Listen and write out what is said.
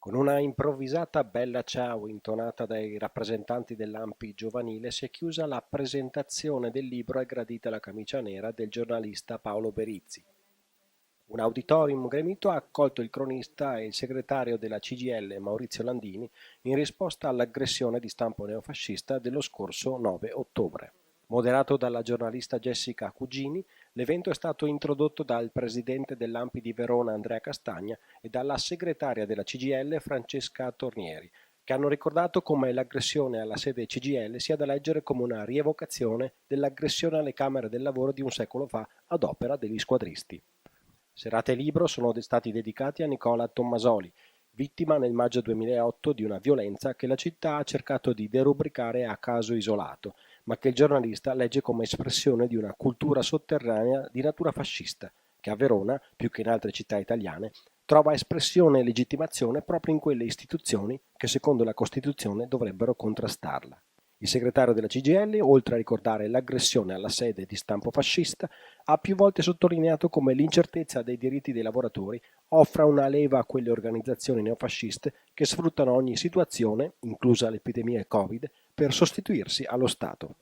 Con una improvvisata bella ciao intonata dai rappresentanti dell'ANPI giovanile si è chiusa la presentazione del libro È gradita la camicia nera del giornalista Paolo Berizzi. Un auditorium gremito ha accolto il cronista e il segretario della CGIL Maurizio Landini in risposta all'aggressione di stampo neofascista dello scorso 9 ottobre. Moderato dalla giornalista Jessica Cugini, l'evento è stato introdotto dal presidente dell'ANPI di Verona Andrea Castagna e dalla segretaria della CGIL Francesca Tornieri, che hanno ricordato come l'aggressione alla sede CGIL sia da leggere come una rievocazione dell'aggressione alle Camere del Lavoro di un secolo fa ad opera degli squadristi. Serate libro sono stati dedicati a Nicola Tommasoli, vittima nel maggio 2008 di una violenza che la città ha cercato di derubricare a caso isolato, ma che il giornalista legge come espressione di una cultura sotterranea di natura fascista, che a Verona, più che in altre città italiane, trova espressione e legittimazione proprio in quelle istituzioni che secondo la Costituzione dovrebbero contrastarla. Il segretario della CGIL, oltre a ricordare l'aggressione alla sede di stampo fascista, ha più volte sottolineato come l'incertezza dei diritti dei lavoratori offra una leva a quelle organizzazioni neofasciste che sfruttano ogni situazione, inclusa l'epidemia Covid, per sostituirsi allo Stato.